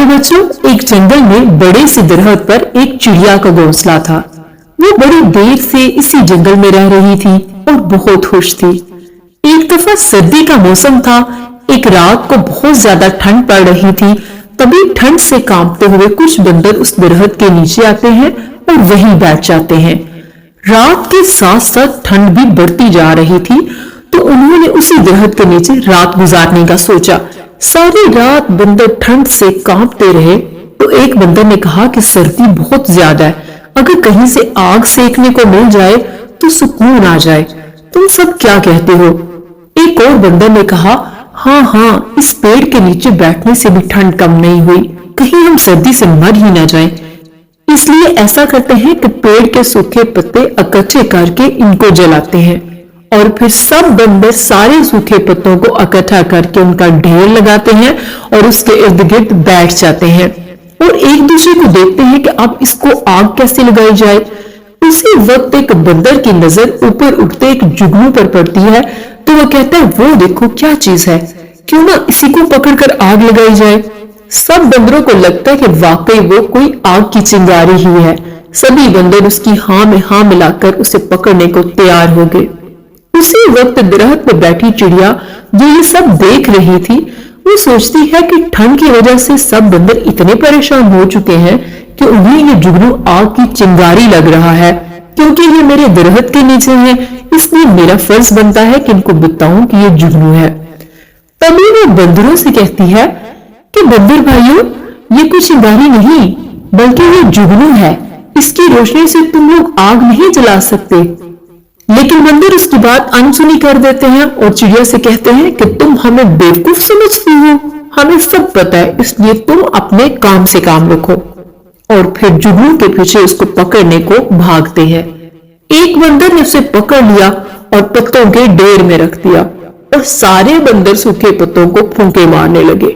बच्चों, एक जंगल में बड़े से दरख्त पर एक चिड़िया का घोंसला था। वो बड़ी देर से इसी जंगल में रह रही थी और बहुत खुश थी। एक दफा सर्दी का मौसम था। एक रात को बहुत ज्यादा ठंड पड़ रही थी। तभी ठंड से कांपते हुए कुछ बंदर उस दरख्त के नीचे आते हैं और वहीं बैठ जाते हैं। रात के साथ साथ ठंड भी बढ़ती जा रही थी, तो उन्होंने उसी दरख्त के नीचे रात गुजारने का सोचा। सारी रात बंदर ठंड से कांपते रहे। तो एक बंदर ने कहा कि सर्दी बहुत ज्यादा है, अगर कहीं से आग सेकने को मिल जाए तो सुकून आ जाए। तुम सब क्या कहते हो? एक और बंदर ने कहा, हाँ, इस पेड़ के नीचे बैठने से भी ठंड कम नहीं हुई, कहीं हम सर्दी से मर ही ना जाएं। इसलिए ऐसा करते हैं कि पेड़ के सूखे पत्ते इकट्ठे करके इनको जलाते हैं और फिर सब बंदर सारे सूखे पत्तों को इकट्ठा करके उनका ढेर लगाते हैं और उसके इर्द गिर्द बैठ जाते हैं और एक दूसरे को देखते हैं कि अब इसको आग कैसे लगाई जाए। उसी वक्त एक बंदर की नजर ऊपर उठते एक जुगनू पर पड़ती है, तो वो कहता है, वो देखो क्या चीज है, क्यों ना इसी को पकड़कर आग लगाई जाए। सब बंदरों को लगता है कि वाकई वो कोई आग की चिंगारी ही है। सभी बंदर उसकी हाँ में हाँ मिलाकर उसे पकड़ने को तैयार हो गए। उसी वक्त दरख्त पर बैठी चिड़िया जो ये सब देख रही थी, वो सोचती है कि ठंड की वजह से सब बंदर इतने परेशान हो चुके हैं कि उन्हें ये जुगनू आग की चिंगारी लग रहा है। क्योंकि ये मेरे दरख्त के नीचे है, इसलिए मेरा फर्ज बनता है कि इनको बताऊं कि ये जुगनू है। तभी वो बंदरों से कहती है कि बंदर भाइयों, ये कोई चिंगारी नहीं बल्कि ये जुगनू है, इसकी रोशनी से तुम लोग आग नहीं जला सकते। लेकिन बंदर उसकी बात अनसुनी कर देते हैं और चिड़िया से कहते हैं कि तुम हमें बेवकूफ समझती हो, हमें सब पता है, इसलिए तुम अपने काम से काम रखो। और फिर जुगनू के पीछे उसको पकड़ने को भागते हैं। एक बंदर ने उसे पकड़ लिया और पत्तों के ढेर में रख दिया और सारे बंदर सूखे पत्तों को फूंके मारने लगे।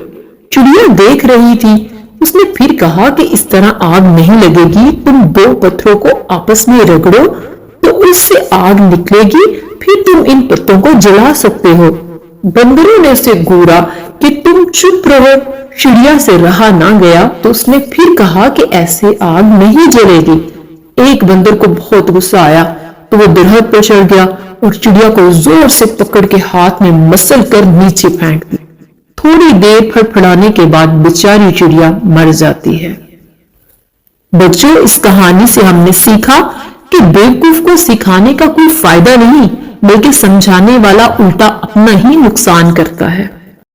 चिड़िया देख रही थी। उसने फिर कहा कि इस तरह आग नहीं लगेगी, तुम दो पत्थरों को आपस में रगड़ो तो उससे आग निकलेगी, फिर तुम इन पत्तों को जला सकते हो। बंदरों ने उसे घूरा कि तुम चुप रहो। चिड़िया से रहा ना गया तो उसने फिर कहा कि ऐसे आग नहीं जलेगी। एक बंदर को बहुत गुस्सा आया तो वो दरख्त पर चढ़ गया और चिड़िया को जोर से पकड़ के हाथ में मसल कर नीचे फेंक दी। थोड़ी देर फड़फड़ाने के बाद बेचारी चिड़िया मर जाती है। बच्चों, इस कहानी से हमने सीखा कि बेवकूफ को सिखाने का कोई फायदा नहीं, बल्कि समझाने वाला उल्टा अपना ही नुकसान करता है।